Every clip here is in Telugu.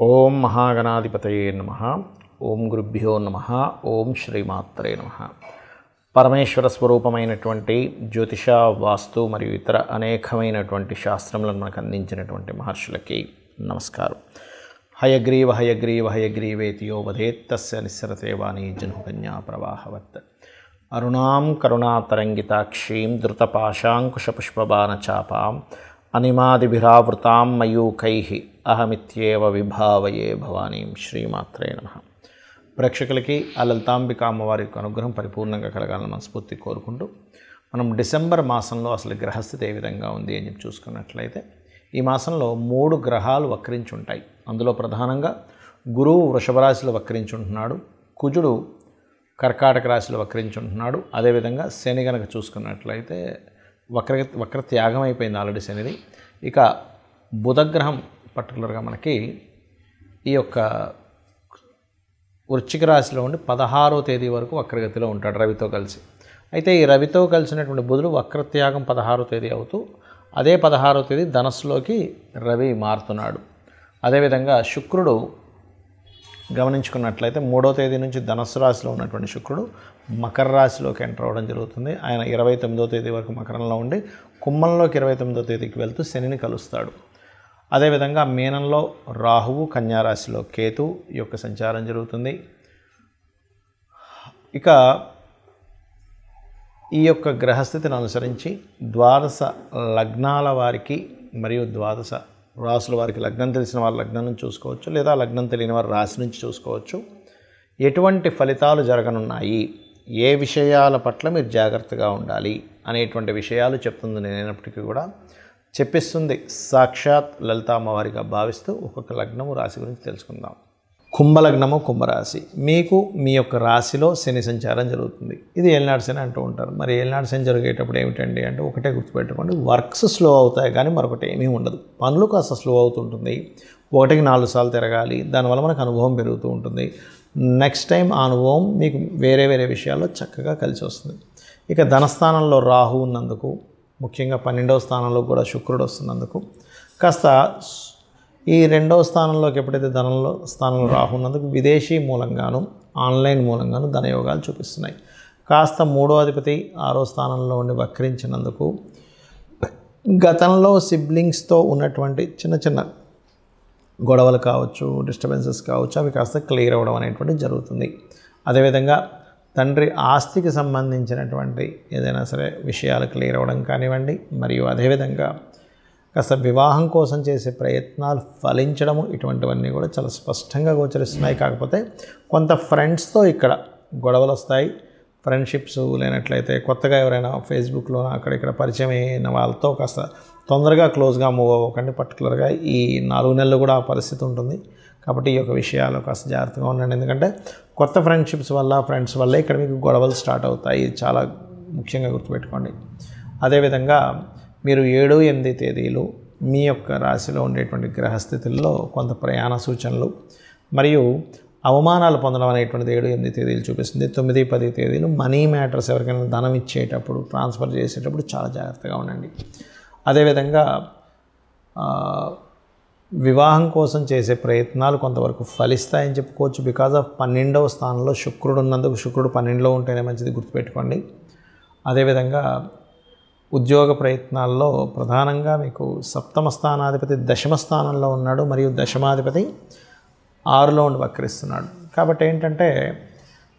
ఓం మహాగణాధిపతయే నమః. ఓం గురుభ్యో నమః. ఓం శ్రీమాత్రే నమః. పరమేశ్వర స్వరూపమైనటువంటి జ్యోతిష, వాస్తు మరియు ఇతర అనేకమైనటువంటి శాస్త్రములను మనకు అందించినటువంటి మహర్షులకి నమస్కారం. హయగ్రీవ హయగ్రీవ హయగ్రీవేతియో వదేత్తస్య నిస్సరతే వాణీ జనుకన్యా ప్రవాహవత్. అరుణాం కరుణాతరంగితాక్షీం ధృతపాశాంకుశపుష్పబాణచాపాం అనిమాదిభిరావృతాం మయూకైః అహమిత్యేవ విభావయే భవానీం. శ్రీమాత్రే నమః. ప్రేక్షకులకి ఆ లలితాంబిక అమ్మవారి యొక్క అనుగ్రహం పరిపూర్ణంగా కలగాలని మనస్ఫూర్తి కోరుకుంటూ మనం డిసెంబర్ మాసంలో అసలు గ్రహస్థితి ఏ విధంగా ఉంది అని చెప్పి చూసుకున్నట్లయితే ఈ మాసంలో 3 గ్రహాలు వక్రించి ఉంటాయి. అందులో ప్రధానంగా గురువు వృషభ రాశిలో వక్రించి ఉంటున్నాడు, కుజుడు కర్కాటక రాశిలో వక్రించి ఉంటున్నాడు. అదేవిధంగా శని కనుక చూసుకున్నట్లయితే వక్ర త్యాగం అయిపోయింది ఆల్రెడీ శనిది. ఇక బుధగ్రహం పర్టికులర్గా మనకి ఈ యొక్క వృశ్చిక రాశిలో ఉండి 16వ తేదీ వరకు వక్రగతిలో ఉంటాడు రవితో కలిసి. అయితే ఈ రవితో కలిసినటువంటి బుధుడు వక్రత్యాగం 16వ తేదీ అవుతూ అదే 16వ తేదీ ధనస్సులోకి రవి మారుతున్నాడు. అదేవిధంగా శుక్రుడు గమనించుకున్నట్లయితే 3వ తేదీ నుంచి ధనస్సు రాశిలో ఉన్నటువంటి శుక్రుడు మకర రాశిలోకి ఎంటర్ అవ్వడం జరుగుతుంది. ఆయన 29వ తేదీ వరకు మకరంలో ఉండి కుంభంలోకి 29వ తేదీకి వెళ్తూ శనిని కలుస్తాడు. అదేవిధంగా మీనంలో రాహువు, కన్యారాశిలో కేతు ఈ యొక్క సంచారం జరుగుతుంది. ఇక ఈ యొక్క గ్రహస్థితిని అనుసరించి ద్వాదశ లగ్నాల వారికి మరియు ద్వాదశ రాశుల వారికి లగ్నం తెలిసిన వారు లగ్నం నుంచి చూసుకోవచ్చు, లేదా లగ్నం తెలియని వారు రాశి నుంచి చూసుకోవచ్చు. ఎటువంటి ఫలితాలు జరగనున్నాయి, ఏ విషయాల పట్ల మీరు జాగ్రత్తగా ఉండాలి అనేటువంటి విషయాలు చెప్తుంది నేనైనప్పటికీ కూడా చెప్పిస్తుంది సాక్షాత్ లలిత అమ్మవారిగా భావిస్తూ ఒక్కొక్క లగ్నము రాశి గురించి తెలుసుకుందాం. కుంభలగ్నము, కుంభరాశి. మీకు మీ యొక్క రాశిలో శని సంచారం జరుగుతుంది. ఇది ఏలినాడు శని అంటూ ఉంటారు. మరి ఏలినాడు శని జరిగేటప్పుడు ఏమిటండి అంటే ఒకటే గుర్తుపెట్టుకోండి, వర్క్స్ స్లో అవుతాయి కానీ మరొకటి ఏమీ ఉండదు. పనులు కాస్త స్లో అవుతుంటుంది. 1కి 4 సార్లు తిరగాలి. దానివల్ల మనకు అనుభవం పెరుగుతూ ఉంటుంది. నెక్స్ట్ టైం ఆ అనుభవం మీకు వేరే వేరే విషయాల్లో చక్కగా కలిసి వస్తుంది. ఇక ధనస్థానంలో రాహు ఉన్నందుకు, ముఖ్యంగా 12వ స్థానంలో కూడా శుక్రుడు వస్తున్నందుకు కాస్త ఈ 2వ స్థానంలోకి ఎప్పుడైతే స్థానంలో రాహు ఉన్నందుకు విదేశీ మూలంగాను, ఆన్లైన్ మూలంగాను ధనయోగాలు చూపిస్తున్నాయి. కాస్త 3వ అధిపతి 6వ స్థానంలో ఉండి వక్రించినందుకు గతంలో సిబ్లింగ్స్తో ఉన్నటువంటి చిన్న చిన్న గొడవలు కావచ్చు, డిస్టర్బెన్సెస్ కావచ్చు, అవి కాస్త క్లియర్ అవ్వడం అనేటువంటిది జరుగుతుంది. అదేవిధంగా తండ్రి ఆస్తికి సంబంధించినటువంటి ఏదైనా సరే విషయాలు క్లియర్ అవ్వడం కానివ్వండి, మరియు అదేవిధంగా కాస్త వివాహం కోసం చేసే ప్రయత్నాలు ఫలించడము, ఇటువంటివన్నీ కూడా చాలా స్పష్టంగా గోచరిస్తున్నాయి. కాకపోతే కొంత ఫ్రెండ్స్తో ఇక్కడ గొడవలు వస్తాయి. ఫ్రెండ్షిప్స్ లేనట్లయితే కొత్తగా ఎవరైనా ఫేస్బుక్లో అక్కడిక్కడ పరిచయం అయిన వాళ్ళతో కాస్త తొందరగా క్లోజ్గా మూవ్ అవ్వకండి. పర్టికులర్గా ఈ 4 నెలలు కూడా ఆ పరిస్థితి ఉంటుంది. కాబట్టి ఈ యొక్క విషయాలు కాస్త జాగ్రత్తగా ఉండండి. ఎందుకంటే కొత్త ఫ్రెండ్షిప్స్ వల్ల, ఫ్రెండ్స్ వల్ల ఇక్కడ మీకు గొడవలు స్టార్ట్ అవుతాయి. చాలా ముఖ్యంగా గుర్తుపెట్టుకోండి. అదేవిధంగా మీరు 7, 8 తేదీలు మీ యొక్క రాశిలో ఉండేటువంటి గ్రహస్థితుల్లో కొంత ప్రయాణ సూచనలు మరియు అవమానాలు పొందడం అనేటువంటిది 7, 8 తేదీలు చూపిస్తుంది. 9, 10 తేదీలు మనీ మ్యాటర్స్ ఎవరికైనా ధనం ఇచ్చేటప్పుడు, ట్రాన్స్ఫర్ చేసేటప్పుడు చాలా జాగ్రత్తగా ఉండండి. అదేవిధంగా వివాహం కోసం చేసే ప్రయత్నాలు కొంతవరకు ఫలిస్తాయని చెప్పుకోవచ్చు. బికాజ్ ఆఫ్ 12వ స్థానంలో శుక్రుడు ఉన్నందుకు, శుక్రుడు 12లో ఉంటేనే మంచిది, గుర్తుపెట్టుకోండి. అదేవిధంగా ఉద్యోగ ప్రయత్నాల్లో ప్రధానంగా మీకు 7వ స్థానాధిపతి 10వ స్థానంలో ఉన్నాడు, మరియు దశమాధిపతి 6లో ఉండి వక్రిస్తున్నాడు. కాబట్టి ఏంటంటే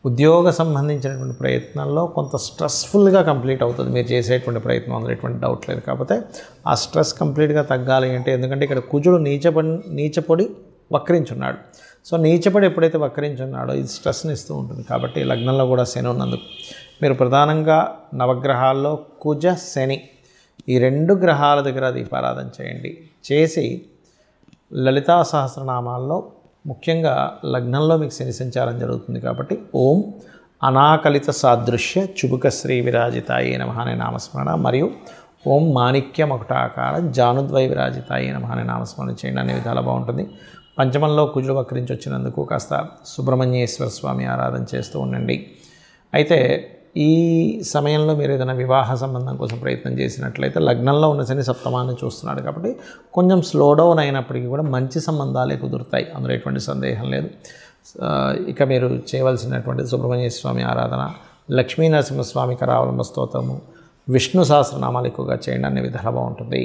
ఉద్యోగ సంబంధించినటువంటి ప్రయత్నాల్లో కొంత స్ట్రెస్ఫుల్గా కంప్లీట్ అవుతుంది మీరు చేసేటువంటి ప్రయత్నం, అందులో ఎటువంటి డౌట్ లేదు. కాకపోతే ఆ స్ట్రెస్ కంప్లీట్గా తగ్గాలి అంటే, ఎందుకంటే ఇక్కడ కుజుడు నీచపడి వక్రించున్నాడు. సో నీచపడి ఎప్పుడైతే వక్రించున్నాడో ఇది స్ట్రెస్ని ఇస్తూ ఉంటుంది. కాబట్టి లగ్నంలో కూడా శని ఉన్నందుకు మీరు ప్రధానంగా నవగ్రహాల్లో కుజ, శని ఈ 2 గ్రహాల దగ్గర దీపారాధన చేయండి. చేసి లలితా సహస్రనామాల్లో ముఖ్యంగా లగ్నంలో మీకు శని సంచారం జరుగుతుంది కాబట్టి ఓం అనాకలిత సాదృశ్య చుబుక శ్రీ విరాజితాయే నమః అనే నామస్మరణ, మరియు ఓం మాణిక్య మకుటాకార జానుద్వై విరాజితాయే నమః అనే నామస్మరణ చేయండి. అనే విధాలు బాగుంటుంది. పంచమంలో కుజుడు వక్రించి వచ్చినందుకు కాస్త సుబ్రహ్మణ్యేశ్వర స్వామి ఆరాధన చేస్తూ ఉండండి. అయితే ఈ సమయంలో మీరు ఏదైనా వివాహ సంబంధం కోసం ప్రయత్నం చేసినట్లయితే లగ్నంలో ఉన్న శని సప్తమాన్ని చూస్తున్నాడు కాబట్టి కొంచెం స్లో డౌన్ అయినప్పటికీ కూడా మంచి సంబంధాలే కుదురుతాయి, అందులో ఎటువంటి సందేహం లేదు. ఇక మీరు చేయవలసినటువంటి సుబ్రహ్మణ్య స్వామి ఆరాధన, లక్ష్మీ నరసింహస్వామి కరావలంబ స్తోత్రము, విష్ణు సహస్రనామాలు ఎక్కువగా చేయండి, అన్ని విధాలు బాగుంటుంది.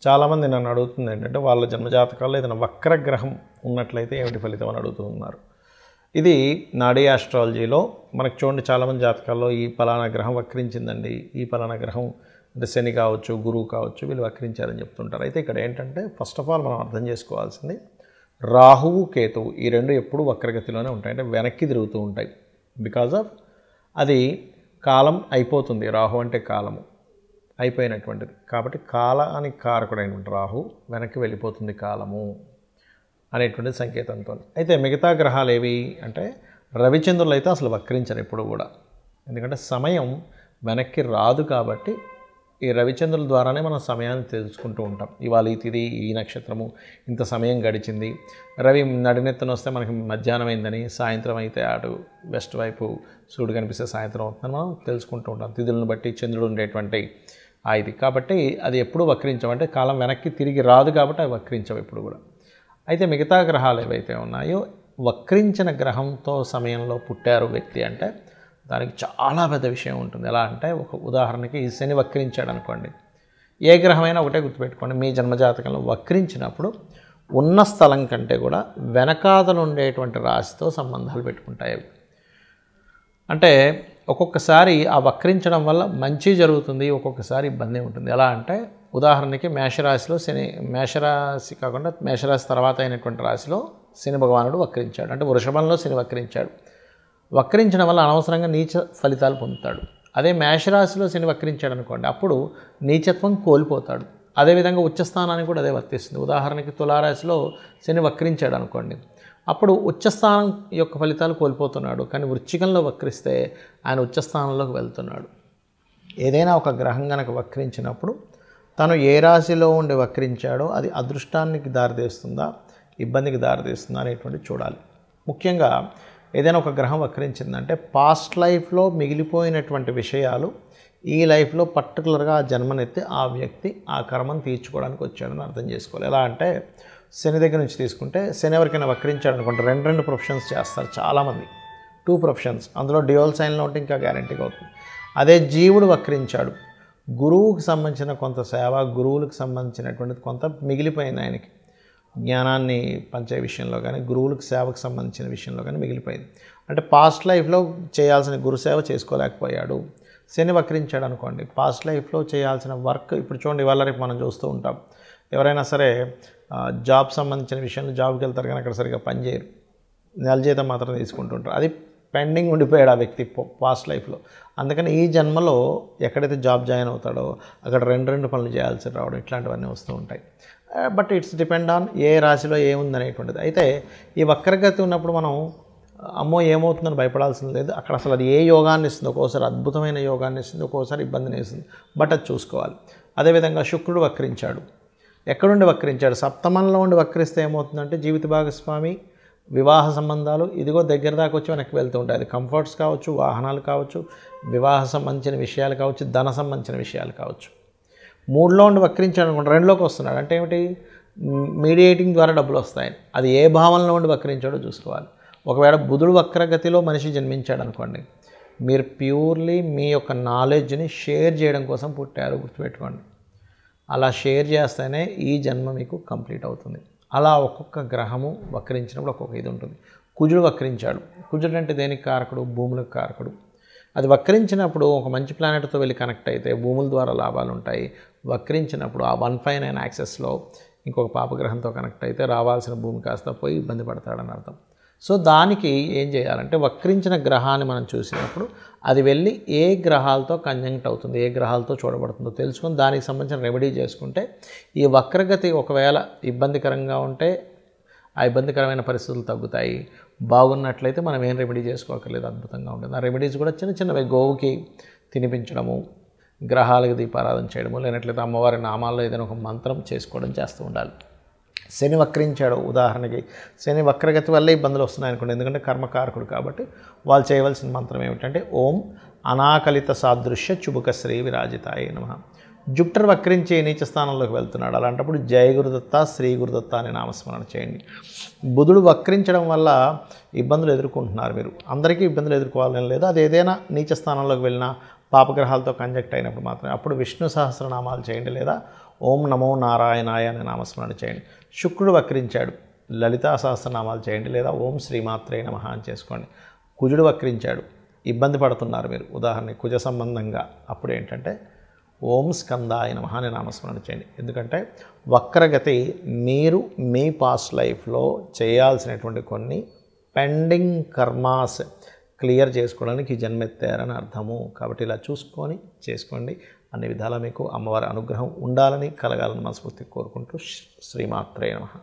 చాలామంది నన్ను అడుగుతుంది ఏంటంటే వాళ్ళ జన్మజాతకాల్లో ఏదైనా వక్రగ్రహం ఉన్నట్లయితే ఏమిటి ఫలితం అని అడుగుతున్నారు. ఇది నాడీ ఆస్ట్రాలజీలో మనకు చూడండి, చాలామంది జాతకాల్లో ఈ పలానా గ్రహం వక్రించిందండి, ఈ పలానా గ్రహం అంటే శని కావచ్చు, గురువు కావచ్చు, వీళ్ళు వక్రించారని చెప్తుంటారు. అయితే ఇక్కడ ఏంటంటే ఫస్ట్ ఆఫ్ ఆల్ మనం అర్థం చేసుకోవాల్సింది, రాహువు కేతువు ఈ రెండు ఎప్పుడు వక్రగతిలోనే ఉంటాయి, అంటే వెనక్కి తిరుగుతూ ఉంటాయి. బికాజ్ ఆఫ్ అది కాలం అయిపోతుంది, రాహు అంటే కాలము అయిపోయినటువంటిది కాబట్టి కాలానికి కారకుడైనటువంటి రాహు వెనక్కి వెళ్ళిపోతుంది కాలము అనేటువంటి సంకేతంతో. అయితే మిగతా గ్రహాలు ఏవి అంటే రవిచంద్రులు అయితే అసలు వక్రించరు ఎప్పుడు కూడా, ఎందుకంటే సమయం వెనక్కి రాదు కాబట్టి ఈ రవిచంద్రుల ద్వారానే మనం సమయాన్ని తెలుసుకుంటూ ఉంటాం. ఇవాళ ఈ తిథి, ఈ నక్షత్రము, ఇంత సమయం గడిచింది, రవి నడినెత్తన వస్తే మనకి మధ్యాహ్నం అయిందని, సాయంత్రం అయితే అటు వెస్ట్ వైపు సూర్యుడు కనిపిస్తే సాయంత్రం అవుతుందని మనం తెలుసుకుంటూ ఉంటాం, తిథులను బట్టి చంద్రుడు ఉండేటువంటి ఇది. కాబట్టి అది ఎప్పుడు వక్రించమంటే కాలం వెనక్కి తిరిగి రాదు కాబట్టి అవి వక్రించవు ఎప్పుడు కూడా. అయితే మిగతా గ్రహాలు ఏవైతే ఉన్నాయో వక్రించిన గ్రహంతో సమయంలో పుట్టారు వ్యక్తి అంటే దానికి చాలా పెద్ద విషయం ఉంటుంది. ఎలా అంటే ఒక ఉదాహరణకి శని వక్రించాడు అనుకోండి, ఏ గ్రహమైనా ఒకటే గుర్తుపెట్టుకోండి, మీ జన్మజాతకంలో వక్రించినప్పుడు ఉన్న స్థలం కంటే కూడా వెనకాతలు ఉండేటువంటి రాశితో సంబంధాలు పెట్టుకుంటాయి. అంటే ఒక్కొక్కసారి ఆ వక్రించడం వల్ల మంచి జరుగుతుంది, ఒక్కొక్కసారి ఇబ్బంది ఉంటుంది. ఎలా అంటే ఉదాహరణకి మేషరాశిలో శని, మేషరాశి కాకుండా మేషరాశి తర్వాత అయినటువంటి రాశిలో శని భగవానుడు వక్రించాడు, అంటే వృషభంలో శని వక్రించాడు. వక్రించడం వల్ల అనవసరంగా నీచ ఫలితాలు పొందుతాడు. అదే మేషరాశిలో శని వక్రించాడు అనుకోండి, అప్పుడు నీచత్వం కోల్పోతాడు. అదేవిధంగా ఉచ్చస్థానానికి కూడా అదే వర్తిస్తుంది. ఉదాహరణకి తులారాశిలో శని వక్రించాడు అనుకోండి, అప్పుడు ఉచ్చస్థానం యొక్క ఫలితాలు కోల్పోతున్నాడు. కానీ వృశ్చికంలో వక్రిస్తే ఆయన ఉచ్చస్థానంలోకి వెళ్తున్నాడు. ఏదైనా ఒక గ్రహం కనుక వక్రించినప్పుడు తను ఏ రాశిలో ఉండి వక్రించాడో అది అదృష్టానికి దారితీస్తుందా, ఇబ్బందికి దారితీస్తుందా అనేటువంటి చూడాలి. ముఖ్యంగా ఏదైనా ఒక గ్రహం వక్రించిందంటే పాస్ట్ లైఫ్లో మిగిలిపోయినటువంటి విషయాలు ఈ లైఫ్లో పర్టికులర్గా ఆ జన్మనెత్తి ఆ వ్యక్తి ఆ కర్మను తీర్చుకోవడానికి వచ్చాడని అర్థం చేసుకోవాలి. ఎలా అంటే శని దగ్గర నుంచి తీసుకుంటే శని ఎవరికైనా వక్రించాడు అనుకుంటే రెండు ప్రొఫెషన్స్ చేస్తారు చాలామంది, 2 ప్రొఫెషన్స్, అందులో డ్యూయల్ సైన్లో ఉంటే ఇంకా గ్యారంటీగా అవుతుంది. అదే జీవుడు వక్రించాడు, గురువుకి సంబంధించిన కొంత సేవ, గురువులకు సంబంధించినటువంటిది కొంత మిగిలిపోయింది ఆయనకి, జ్ఞానాన్ని పంచే విషయంలో కానీ గురువులకు సేవకు సంబంధించిన విషయంలో కానీ మిగిలిపోయింది. అంటే పాస్ట్ లైఫ్లో చేయాల్సిన గురుసేవ చేసుకోలేకపోయాడు. శని వక్రించాడు అనుకోండి, పాస్ట్ లైఫ్లో చేయాల్సిన వర్క్ ఇప్పుడు చూడండి, ఇవాళ రేపు మనం చూస్తూ ఉంటాం, ఎవరైనా సరే జాబ్ సంబంధించిన విషయంలో జాబ్కి వెళ్తారు కానీ అక్కడ సరిగ్గా పనిచేయరు, నెల జీతం మాత్రం తీసుకుంటుంటారు. అది పెండింగ్ ఉండిపోయాడు ఆ వ్యక్తి పాస్ట్ లైఫ్లో. అందుకని ఈ జన్మలో ఎక్కడైతే జాబ్ జాయిన్ అవుతాడో అక్కడ రెండు పనులు చేయాల్సి రావడం ఇట్లాంటివన్నీ వస్తూ ఉంటాయి. But it's depend on a రాశిలో ఏముందనేటువంటిది. అయితే ఈ వక్రగతి ఉన్నప్పుడు మనం అమ్మో ఏమవుతుందని భయపడాల్సింది లేదు. అక్కడ అసలు అది ఏ యోగాన్ని ఇస్తుంది, ఒక్కోసారి అద్భుతమైన యోగాన్ని ఇస్తుంది, ఒక్కోసారి ఇబ్బందిని ఇస్తుంది. బట్ అది చూసుకోవాలి. అదేవిధంగా శుక్రుడు వక్రించాడు, ఎక్కడుండి వక్రించాడు, సప్తమంలో ఉండి వక్రిస్తే ఏమవుతుందంటే జీవిత భాగస్వామి, వివాహ సంబంధాలు ఇదిగో దగ్గర దాకా వచ్చి వెనక్కి వెళ్తూ ఉంటాయి. అది కంఫర్ట్స్ కావచ్చు, వాహనాలు కావచ్చు, వివాహ సంబంధించిన విషయాలు కావచ్చు, ధన సంబంధించిన విషయాలు కావచ్చు. 3లో ఉండి వక్రించాడు అనుకుంటే 2లోకి వస్తున్నాడు అంటే ఏమిటి, మీడియేటింగ్ ద్వారా డబ్బులు వస్తాయి. అది ఏ భావంలో ఉండి వక్రించాడో చూసుకోవాలి. ఒకవేళ బుధుడు వక్రగతిలో మనిషి జన్మించాడు అనుకోండి, మీరు ప్యూర్లీ మీ యొక్క నాలెడ్జ్ని షేర్ చేయడం కోసం పుట్టారు, గుర్తుపెట్టుకోండి. అలా షేర్ చేస్తేనే ఈ జన్మ మీకు కంప్లీట్ అవుతుంది. అలా ఒక్కొక్క గ్రహము వక్రించినప్పుడు ఒక్కొక్క ఇది ఉంటుంది. కుజుడు వక్రించాడు, కుజుడు అంటే దేనికి కారకుడు, భూములకు కారకుడు. అది వక్రించినప్పుడు ఒక మంచి ప్లానెట్తో వెళ్ళి కనెక్ట్ అయితే భూముల ద్వారా లాభాలు ఉంటాయి. వక్రించినప్పుడు ఆ 159 యాక్సెస్లో ఇంకొక పాపగ్రహంతో కనెక్ట్ అయితే రావాల్సిన భూమి కాస్త పోయి ఇబ్బంది పడతాడని అర్థం. సో దానికి ఏం చేయాలంటే వక్రించిన గ్రహాన్ని మనం చూసినప్పుడు అది వెళ్ళి ఏ గ్రహాలతో కంజంక్ట్ అవుతుంది, ఏ గ్రహాలతో చూడబడుతుందో తెలుసుకొని దానికి సంబంధించిన రెమెడీ చేసుకుంటే ఈ వక్రగతి ఒకవేళ ఇబ్బందికరంగా ఉంటే ఆ ఇబ్బందికరమైన పరిస్థితులు తగ్గుతాయి. బాగున్నట్లయితే మనం ఏం రెమెడీ చేసుకోకర్లేదు, అద్భుతంగా ఉంటుంది. ఆ రెమెడీస్ కూడా చిన్న చిన్నవి, గోవుకి తినిపించడము, గ్రహాలకు దీపారాధన చేయడము, లేనట్లయితే అమ్మవారి నామాల్లో ఏదైనా ఒక మంత్రం చేసుకోవడం చేస్తూ ఉండాలి. శని వక్రించాడు ఉదాహరణకి, శని వక్రగతి వల్ల ఇబ్బందులు వస్తున్నాయి అనుకోండి, ఎందుకంటే కర్మకారకుడు కాబట్టి వాళ్ళు చేయవలసిన మంత్రం ఏమిటంటే ఓం అనాకలిత సాదృశ్య చుబుక శ్రీ విరాజితాయ నమః. జూపిటర్ వక్రించి నీచ స్థానంలోకి వెళ్తున్నాడు. అలాంటప్పుడు జయ గురుదత్త, శ్రీ గురుదత్త అనే నామస్మరణ చేయండి. బుధుడు వక్రించడం వల్ల ఇబ్బందులు ఎదుర్కొంటున్నారు మీరు. అందరికీ ఇబ్బందులు ఎదుర్కోవాలని లేదు. అది ఏదైనా నీచ స్థానంలోకి వెళ్ళినా పాపగ్రహాలతో కంజక్ట్ అయినప్పుడు మాత్రమే. అప్పుడు విష్ణు సహస్రనామాలు చేయండి, లేదా ఓం నమో నారాయణాయ అనే నామస్మరణ చేయండి. శుక్రుడు వక్రించాడు, లలితా సహస్రనామాలు చేయండి, లేదా ఓం శ్రీమాత్రే నమః అని చేసుకోండి. కుజుడు వక్రించాడు, ఇబ్బంది పడుతున్నారు మీరు, ఉదాహరణకి కుజ సంబంధంగా, అప్పుడు ఏంటంటే ఓం స్కందాయ నమః అనే నామస్మరణ చేయండి. ఎందుకంటే వక్రగతి మీరు మీ పాస్ట్ లైఫ్లో చేయాల్సినటువంటి కొన్ని పెండింగ్ కర్మాస్ క్లియర్ చేసుకోవడానికి జన్మెత్తారని అర్థము. కాబట్టి ఇలా చూసుకొని చేసుకోండి. అన్ని విధాలా మీకు అమ్మవారి అనుగ్రహం ఉండాలని, కలగాలని మనస్ఫూర్తిగా కోరుకుంటూ శ్రీమాత్రే నమః.